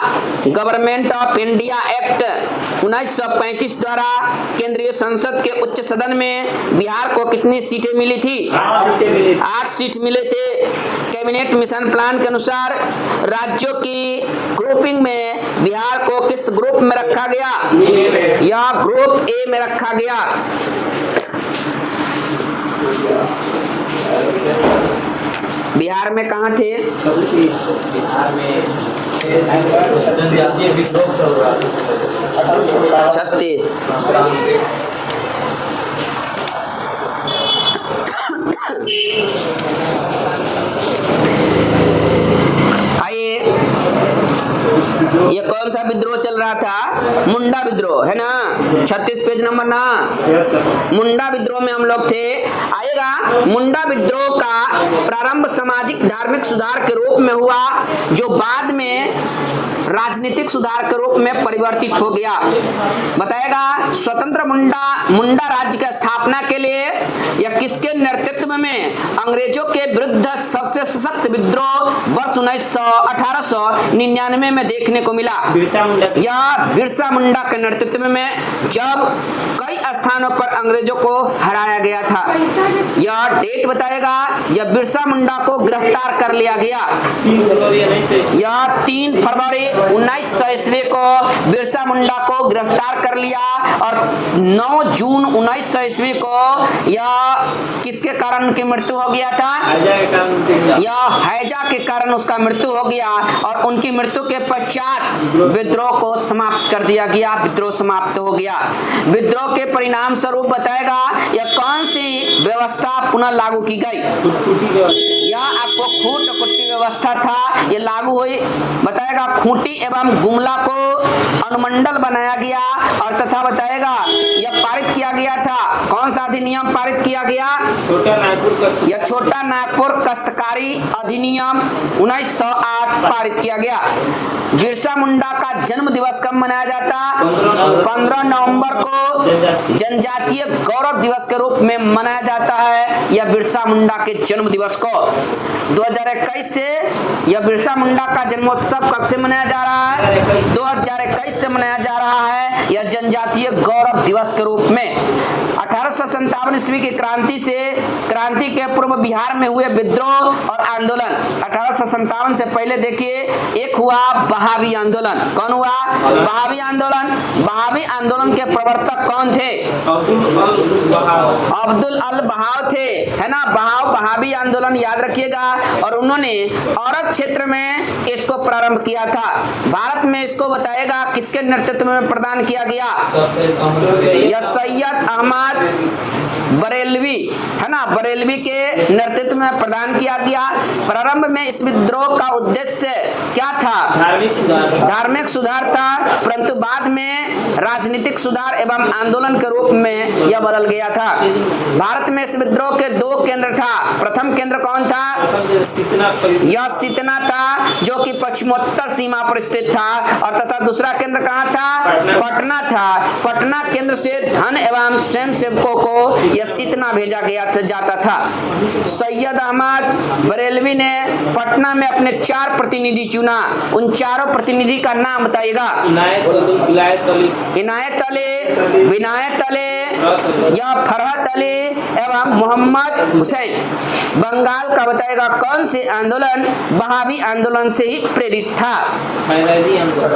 गवर्नमेंट ऑफ इंडिया एक्ट 1935 द्वारा केंद्रीय संसद के उच्च सदन में बिहार को कितनी सीटें मिली थी? 8 सीट मिले थे। कैबिनेट मिशन प्लान के अनुसार राज्यों की ग्रुपिंग में बिहार को किस ग्रुप में रखा गया? यह ग्रुप ए में रखा गया। बिहार में कहाँ थे? छत्तीस। आइए, ये कौन सा विद्रोह चल रहा था? मुंडा विद्रोह है ना, 36 पेज नंबर ना। मुंडा विद्रोह में हम लोग थे। आएगा, मुंडा विद्रोह का प्रारंभ सामाजिक धार्मिक सुधार के रूप में हुआ, जो बाद में राजनीतिक सुधार के रूप में परिवर्तित हो गया। बताएगा, स्वतंत्र मुंडा राज्य की स्थापना के लिए या किसके नेतृत्व में अंग्रेजों के विरुद्ध सबसे सशक्त विद्रोह वर्ष 1899 में देखने को मिला। यह बिरसा मुंडा के नेतृत्व में, जब कई स्थानों पर अंग्रेजों को हराया गया था। यह डेट बताएगा, यह बिरसा मुंडा को गिरफ्तार कर लिया गया। यह 3 फरवरी 1900 ईस्वी को बिरसा मुंडा को गिरफ्तार कर लिया और 9 जून 1900 ईस्वी को यह किसके कारण उनकी मृत्यु हो गया था? यह हैजा के कारण उसका मृत्यु हो गया और उनकी मृत्यु के पश्चात विद्रोह को समाप्त कर दिया गया। विद्रोह समाप्त हो गया। विद्रोह के परिणाम स्वरूप बताएगा, यह कौन सी व्यवस्था पुनः लागू की गई? यह आपको खूंट कुट्टी व्यवस्था था, यह लागू हुई। बताएगा, खूंटी एवं गुमला को अनुमंडल बनाया गया और तथा बताएगा, यह पारित किया गया था। कौन सा अधिनियम पारित किया गया? यह छोटा नागपुर काश्तकारी अधिनियम 1908 पारित किया गया। बिरसा मुंडा का जन्म दिवस कब मनाया जाता? 15 नवंबर को जनजातीय गौरव दिवस के रूप में मनाया जाता है। यह बिरसा मुंडा के जन्म दिवस को 2021 से यह बिरसा मुंडा का जन्मोत्सव कब से मनाया जा रहा है? 2021 से मनाया जा रहा है, यह जनजातीय गौरव दिवस के रूप में। 1857 ईस्वी की क्रांति के पूर्व बिहार में हुए विद्रोह और आंदोलन। 1857 से पहले देखिए, एक हुआ बहावी आंदोलन। कौन हुआ? बहावी आंदोलन। बहावी आंदोलन के प्रवर्तक कौन थे? अब्दुल अल बहाव थे, है ना। बहावी आंदोलन याद रखिएगा। और उन्होंने औरत क्षेत्र में इसको प्रारंभ किया था। भारत में इसको बताएगा किसके नेतृत्व में प्रदान किया गया? यह सैयद अहमद बरेलवी, है ना, बरेलवी के नेतृत्व में प्रदान किया गया। प्रारंभ में इस विद्रोह का उद्देश्य क्या था? धार्मिक सुधार था, परंतु बाद में राजनीतिक सुधार एवं आंदोलन के रूप में यह बदल गया था। भारत में इस विद्रोह के 2 केंद्र था। प्रथम केंद्र कौन था? यह सितना था, जो कि पश्चिमोत्तर सीमा पर स्थित था, और तथा दूसरा केंद्र कहाँ था? पटना था। पटना केंद्र से धन एवं स्वयंसेवकों को यह सितना भेजा गया जाता था। सैयद अहमद बरेलवी ने पटना में अपने 4 प्रतिनिधि चुना। उन चारों प्रतिनिधि का नाम बताइएगा। इनायत अली, विनायत अली, या फरहत अली एवं मोहम्मद हुसैन। बंगाल का बताएगा कौन से आंदोलन बहावी आंदोलन से ही प्रेरित था?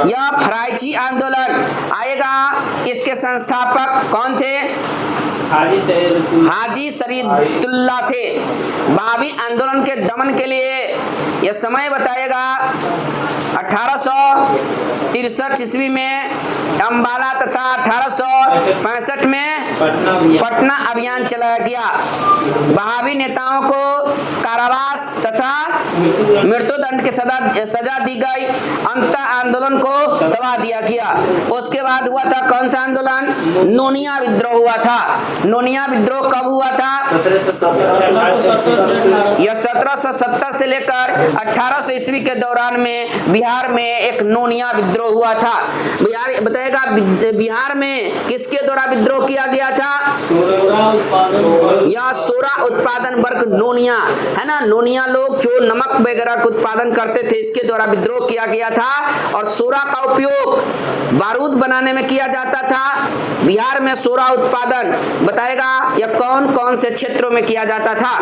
यह फराइची आंदोलन आएगा। इसके संस्थापक कौन थे? हाजी शरीयतुल्लाह थे। बहावी आंदोलन के दमन के लिए यह समय बताएगा 1800 1863 ईस्वी में अम्बाला तथा 1865 में पटना अभियान चलाया गया। वहावी नेताओं को कारावास तथा मृत्युदंड की सजा दी गई। अंततः आंदोलन को दबा दिया गया। उसके बाद हुआ था कौन सा आंदोलन? नोनिया विद्रोह हुआ था। नोनिया विद्रोह कब हुआ था? यह 1770 से लेकर 1800 ईस्वी के दौरान में बिहार में एक नोनिया विद्रोह हुआ था। बिहार बताएगा बिहार में किसके द्वारा विद्रोह किया गया था? यह सोरा उत्पादन वर्ग नोनिया है ना। नोनिया लोग जो नमक वगैरह का उत्पादन करते थे, इसके द्वारा विद्रोह किया गया था। और सोरा का उपयोग बारूद बनाने में किया जाता था। बिहार में सोरा उत्पादन बताएगा यह कौन कौन से क्षेत्रों में किया जाता था?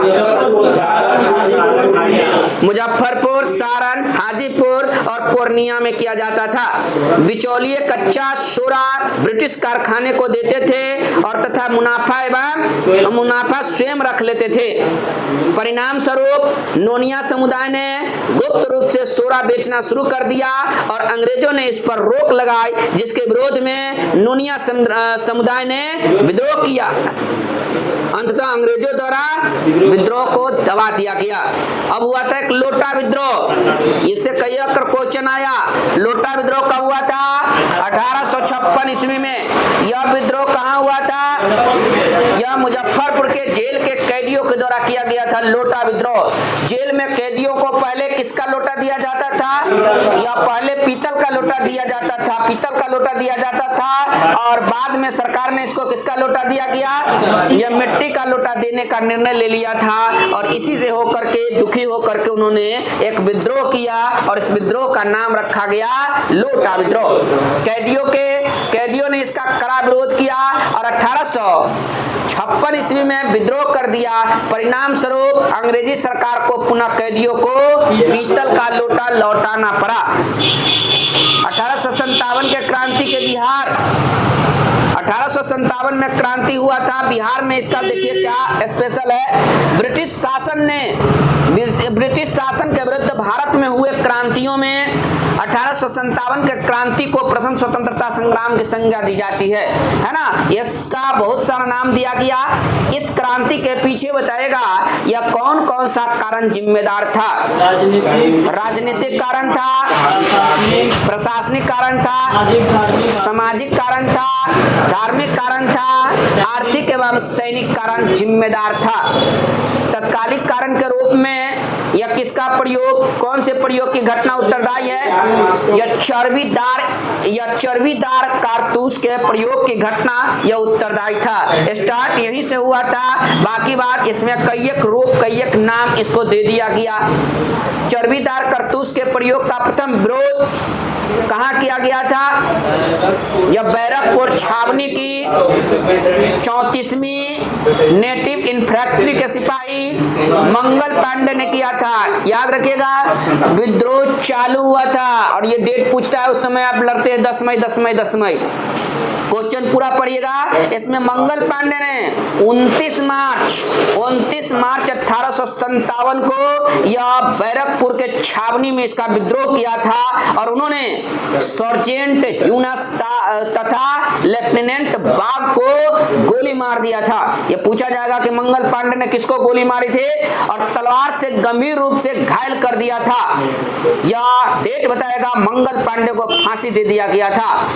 मुजफ्फरपुर, सारण, हाजीपुर और पूर्णिया में किया जाता था। बिचौलिए कच्चा सोरा ब्रिटिश कारखाने को देते थे और तथा मुनाफा स्वयं रख लेते थे। परिणाम स्वरूप नोनिया समुदाय ने गुप्त रूप से सोरा बेचना शुरू कर दिया और अंग्रेजों ने इस पर रोक लगाई, जिसके विरोध में नोनिया समुदाय ने विद्रोह किया। अंततः अंग्रेजों द्वारा विद्रोह को दबा दिया गया। अब हुआ था एक लोटा विद्रोह। इससे कई अक्कर क्वेश्चन आया। लोटा विद्रोह कब हुआ था? 1856 ईस्वी में। यह विद्रोह कहाँ हुआ था? यह मुजफ्फरपुर के जेल के कैदियों के द्वारा किया गया था। लोटा विद्रोह जेल में कैदियों को पहले किसका लोटा दिया जाता था? या पहले पीतल का लोटा दिया जाता था। पीतल का लोटा दिया जाता था और बाद में सरकार ने इसको किसका लोटा दिया गया? यह मिट्टी का लोटा देने का निर्णय ले लिया था। और इसी से होकर के दुखी होकर के उन्होंने एक विद्रोह किया और इस विद्रोह का नाम रखा गया लोटा विद्रोह। कैदियों ने इसका कड़ा विरोध किया और 1856 ईस्वी में विद्रोह कर दिया। परिणाम स्वरूप अंग्रेजी सरकार को पुनः कैदियों को पीतल का लोटा लौटाना पड़ा। 1857 के क्रांति के बिहार 1857 में क्रांति हुआ था बिहार में। इसका देखिए क्या स्पेशल है। ब्रिटिश शासन के विरुद्ध भारत में हुए क्रांतियों में 1857 के क्रांति को प्रथम स्वतंत्रता संग्राम की संज्ञा दी जाती है ना। इसका बहुत सारा नाम दिया गया। इस क्रांति के पीछे बताएगा यह कौन कौन सा कारण जिम्मेदार था? राजनीतिक कारण था, प्रशासनिक कारण था, सामाजिक कारण था, धार्मिक कारण था, आर्थिक एवं सैनिक कारण जिम्मेदार था। तत्कालिक कारण के रूप में यह किसका प्रयोग, कौन से प्रयोग की घटना उत्तरदायी है? यह चर्बीदार कारतूस के प्रयोग की घटना यह उत्तरदायी था। स्टार्ट यहीं से हुआ था। बाकी बात इसमें कई एक नाम इसको दे दिया गया। चर्बीदार कारतूस के प्रयोग का प्रथम विरोध कहाँ किया गया था? यह बैरकपुर छावनी की 34वीं नेटिव इन्फैंट्री के सिपाही मंगल पांडे ने किया था। याद रखिएगा विद्रोह चालू हुआ था और ये डेट पूछता है। उस समय आप लड़ते हैं 10 मई। क्वेश्चन पूरा पढ़िएगा। इसमें मंगल पांडे ने 29 मार्च 1857 को यह बैरकपुर के छावनी में इसका विद्रोह किया था और उन्होंने सर्जेंट यूनस तथा लेफ्टिनेंट बाग को गोली मार दिया था। यह पूछा जाएगा कि मंगल पांडे ने किसको गोली मारी थी और तलवार से गंभीर रूप से घायल कर दिया था। यह डेट बताएगा मंगल पांडे को फांसी दे दिया गया था।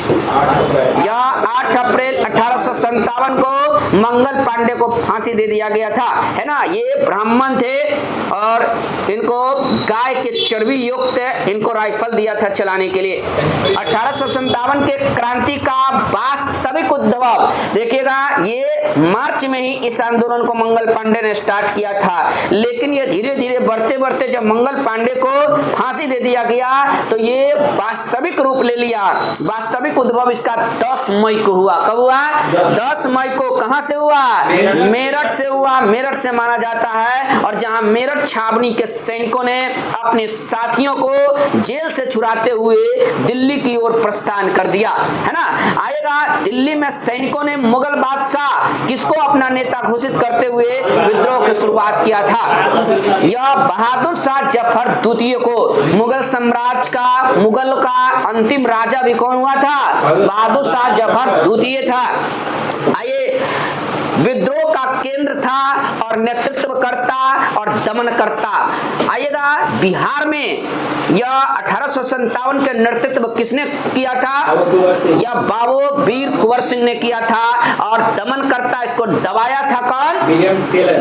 यह 8 अप्रैल 1857 को मंगल पांडे को फांसी दे दिया गया था, है ना। ये ब्राह्मण थे और इनको गाय के चर्बी युक्त इनको राइफल दिया था चलाने के लिए। 1857 के क्रांति का वास्तविक उद्भव देखिएगा, ये मार्च में ही इस आंदोलन को मंगल पांडे ने स्टार्ट किया था, लेकिन ये धीरे धीरे बढ़ते जब मंगल पांडे को फांसी दे दिया गया तो ये वास्तविक रूप ले लिया। वास्तविक उद्भव इसका 10 मई को हुआ। कब हुआ? 10 मई को कहां से हुआ? मेरठ से हुआ। मेरठ से माना जाता है और जहां मेरठ छावनी के सैनिकों ने अपने साथियों को जेल से छुड़ाते हुए दिल्ली की ओर प्रस्थान कर दिया, है ना। आएगा दिल्ली में सैनिकों ने मुगल बादशाह किसको अपना नेता घोषित करते हुए विद्रोह की शुरुआत किया था? यह बहादुर शाह जफर द्वितीय को। मुगल साम्राज्य का, मुगल का अंतिम राजा भी कौन हुआ था? बहादुर शाह जफर द्वितीय था। आइए, विद्रोह का केंद्र था और नेतृत्वकर्ता और दमनकर्ता। आइएगा, बिहार में यह 1857 के नेतृत्व किसने किया था? यह बाबू वीर कुंवर सिंह ने किया था और दमनकर्ता इसको दबाया था कौन?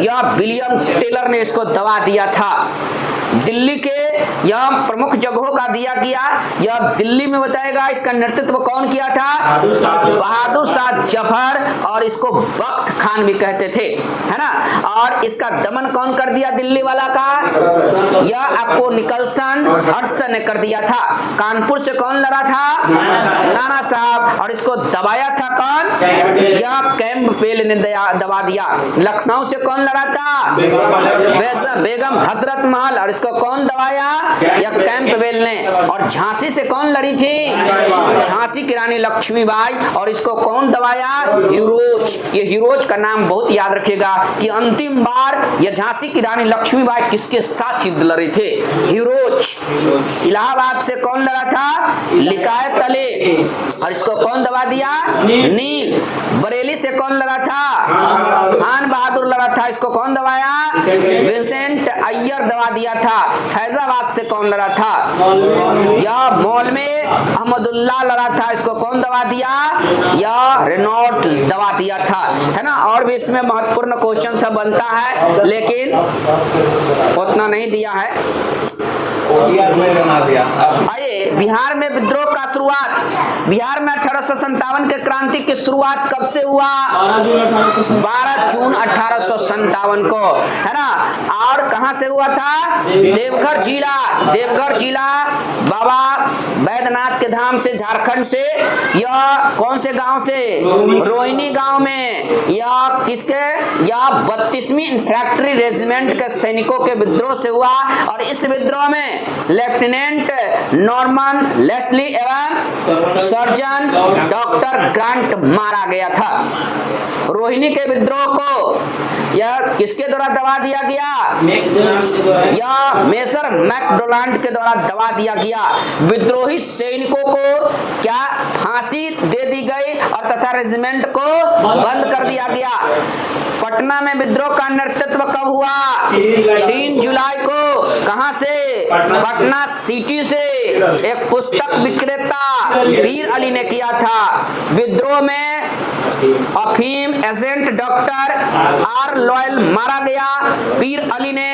यह विलियम टेलर ने इसको दबा दिया था। दिल्ली के यह प्रमुख जगहों का दिया गया, यह दिल्ली में बताएगा इसका नेतृत्व कौन किया था? बहादुर शाह जफर, और इसको बख्त खान भी कहते थे, है ना। और इसका दमन कौन कर दिया दिल्ली वाला का? यह आपको निकलसन हडसन ने कर दिया था। कानपुर से कौन लड़ा था? नाना साहब, और इसको दबाया था कौन? यह कैंपबेल ने दबा दिया। लखनऊ से कौन लड़ा था? बेगम हजरत महल, और इसको कौन दबाया? यह कैंपबेल ने। और झांसी से कौन लड़ी थी? झांसी की रानी लक्ष्मीबाई, और इसको कौन दबाया? हिरोज। ये हिरोज का नाम बहुत याद रखेगा कि अंतिम बार यह झांसी की रानी लक्ष्मीबाई किसके साथ युद्ध लड़े थे? हिरोज। इलाहाबाद से कौन लड़ा था? लिकायत अली, और इसको कौन दबा दिया? नील। बरेली से कौन लड़ा था? खान बहादुर लड़ा था, इसको कौन दबाया? विंसेंट अय्यर दबा दिया था। फैजाबाद से कौन लड़ा था? यह मॉल में अहमदुल्ला लड़ा था, इसको कौन दबा दिया? यह रेनॉल्ट दबा दिया था, है ना। और भी इसमें महत्वपूर्ण क्वेश्चन सब बनता है, लेकिन उतना नहीं दिया है। आइए, बिहार में विद्रोह का शुरुआत। बिहार में 1857 के क्रांति की शुरुआत कब से हुआ? 12 जून 1857 को, है ना। और कहां से हुआ था? देवघर जिला। देवघर जिला बाबा बैद्यनाथ के धाम से, झारखंड से। यह कौन से गांव से? रोहिणी गांव में। यह किसके? यह 32वीं इन्फैंट्री रेजिमेंट के सैनिकों के विद्रोह से हुआ, और इस विद्रोह में लेफ्टिनेंट नॉर्मन लेस्ली एवं सर्जन डॉक्टर ग्रांट मारा गया था। रोहिणी के विद्रोह को यह किसके द्वारा दबा दिया गया? यह मेजर मैकडोनाल्ड के द्वारा दबा दिया गया। विद्रोही सैनिकों को क्या फांसी दे दी गई और तथा रेजिमेंट को बंद कर दिया गया। पटना में विद्रोह का नेतृत्व कब हुआ? 3 जुलाई को। कहां से? पटना सिटी से। एक पुस्तक विक्रेता पीर अली ने किया था। विद्रोह में अफीम एजेंट डॉक्टर आर लॉयल मारा गया। पीर अली ने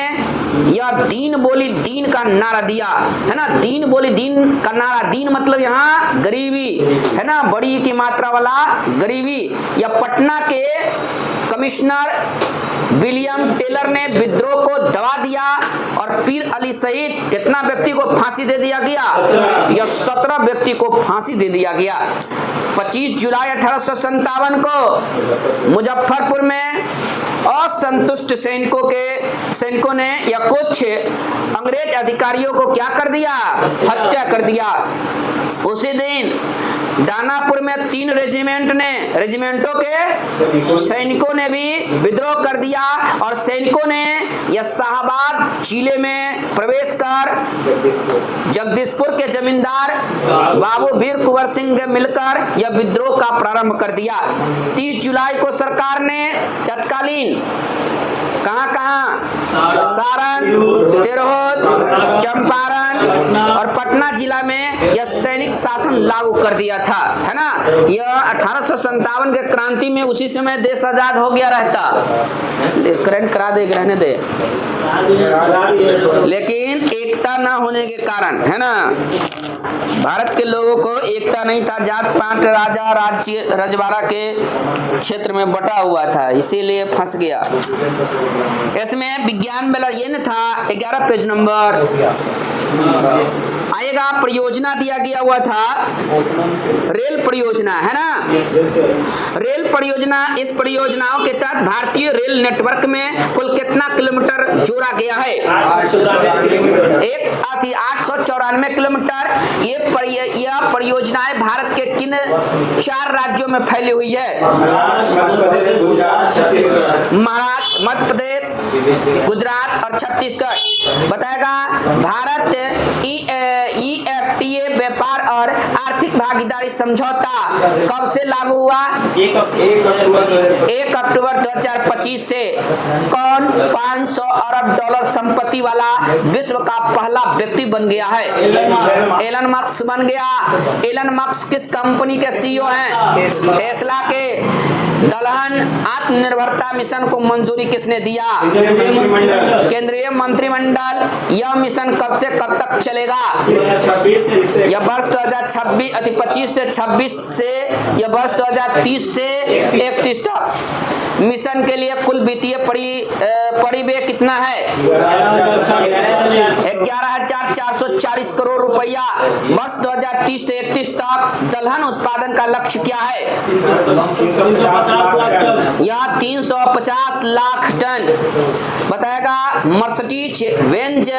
यह दीन बोली दीन का नारा दिया, है ना। दीन बोली दीन का नारा। दीन मतलब यहाँ गरीबी, है ना, बड़ी की मात्रा वाला गरीबी। यह पटना के कमिश्नर विलियम टेलर ने विद्रोह को दबा दिया और पीर अली सहित कितना व्यक्ति को फांसी दे दिया गया? यह 17 व्यक्ति को फांसी दे दिया गया। 25 जुलाई 1857 को मुजफ्फरपुर में असंतुष्ट सैनिकों ने या कुछ अंग्रेज अधिकारियों को क्या कर दिया? हत्या कर दिया। उसी दिन दानापुर में 3 रेजिमेंटों के सैनिकों ने भी विद्रोह कर दिया और सैनिकों ने यह शाहबाद जिले में प्रवेश कर जगदीशपुर के जमींदार बाबू वीर कुंवर सिंह से मिलकर यह विद्रोह का प्रारंभ कर दिया। 30 जुलाई को सरकार ने तत्कालीन कहां सारण, तिरहुत, चंपारण और पटना जिला में यह सैनिक शासन लागू कर दिया था, है ना। यह 1857 के क्रांति में उसी समय देश आजाद हो गया रहता। करंट करा दे, रहने दे, लेकिन एकता न होने के कारण, है ना, भारत के लोगों को एकता नहीं था। जात पात, राजा राज्य रजवाड़ा के क्षेत्र में बटा हुआ था, इसीलिए फंस गया। इसमें विज्ञान वाला ये न था 11 पेज नंबर आएगा परियोजना दिया गया हुआ था रेल परियोजना, है ना। रेल परियोजना, इस परियोजनाओं के तहत भारतीय रेल नेटवर्क में कुल कितना किलोमीटर जोड़ा गया है? 894 किलोमीटर। यह परियोजनाएं भारत के किन 4 राज्यों में फैली हुई है? महाराष्ट्र, मध्य प्रदेश, गुजरात और छत्तीसगढ़। बताएगा भारत EFTA व्यापार और आर्थिक भागीदारी समझौता कब से लागू हुआ? 1 अक्टूबर 2025 से। कौन 500 अरब डॉलर संपत्ति वाला विश्व का पहला व्यक्ति बन गया है? एलन मस्क बन गया। एलन मस्क किस कंपनी के CEO हैं? टेस्ला के। दलहन आत्मनिर्भरता मिशन को मंजूरी किसने दिया? केंद्रीय मंत्रिमंडल। यह मिशन कब से कब तक चलेगा? यह वर्ष 2025 से 26 से यह वर्ष 2030 से 31 तक। मिशन के लिए कुल वित्तीय परिव्यय कितना है? 11,440 करोड़ रुपया। वर्ष 2030 से 31 तक दलहन उत्पादन का लक्ष्य क्या है? यह 350 लाख टन। बताएगा Mercedes Benz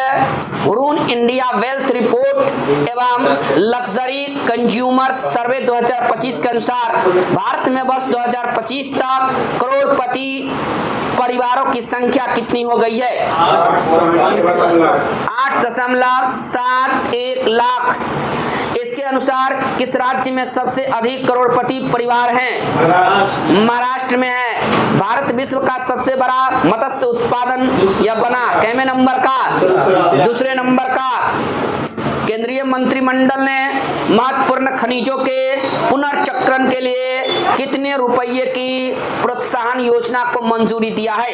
Hurun India wealth report एवं लग्जरी कंज्यूमर सर्वे 2025 के अनुसार भारत में वर्ष 2025 तक करोड़पति परिवारों की संख्या कितनी हो गई है? 8.71 लाख। इसके अनुसार किस राज्य में सबसे अधिक करोड़पति परिवार हैं? महाराष्ट्र में है। भारत विश्व का सबसे बड़ा मत्स्य उत्पादन यह बना कैमे नंबर का? दूसरे नंबर का। केंद्रीय मंत्रिमंडल ने महत्वपूर्ण खनिजों के पुनर्चक्रण के लिए कितने रुपये की प्रोत्साहन योजना को मंजूरी दिया है?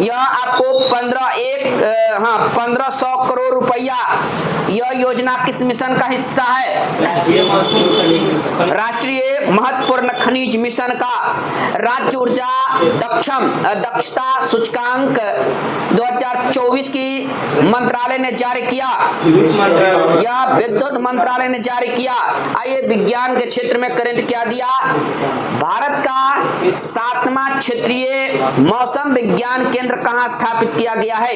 यह आपको 1500 करोड़ रुपया। यह योजना किस मिशन का हिस्सा है? राष्ट्रीय महत्वपूर्ण खनिज मिशन का। राज्य ऊर्जा दक्षता सूचकांक 2024 की मंत्रालय ने जारी किया। यह विद्युत मंत्रालय ने जारी किया। आइए विज्ञान के क्षेत्र में करंट क्या दिया? भारत का 7वां क्षेत्रीय मौसम विज्ञान केंद्र कहाँ स्थापित किया गया है?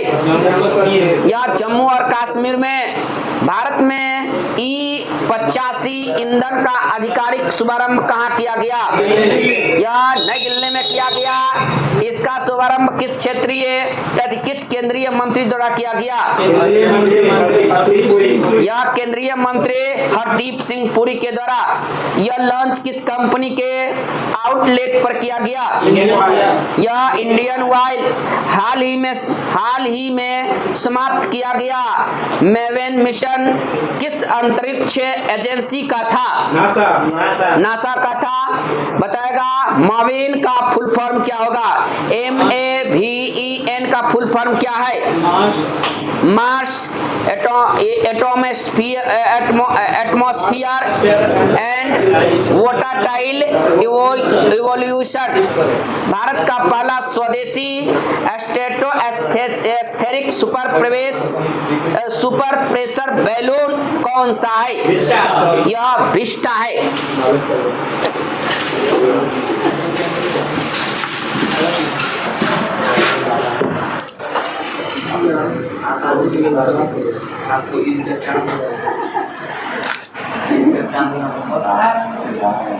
यह जम्मू और कश्मीर में। भारत में E85 ईंधन का आधिकारिक शुभारंभ कहाँ किया गया? यह नई दिल्ली में किया गया। इसका शुभारंभ किस केंद्रीय मंत्री द्वारा किया गया? यह केंद्रीय मंत्री हरदीप सिंह पुरी के द्वारा। यह लॉन्च किस कंपनी के आउटलेट पर किया गया? यह इंडियन ऑयल। हाल ही में समाप्त किया गया मेवेन मिशन किस अंतरिक्ष एजेंसी का था? नासा का था। बताएगा मावेन का फुल फॉर्म क्या होगा? MAVEN का फुल फॉर्म क्या है? Mars atmosphere and volatile evolution. Bharat का पहला स्वदेशी स्ट्रेटोस्फेरिक सुपर प्रेशर बैलून कौन सा है? यह विस्टा है। आपको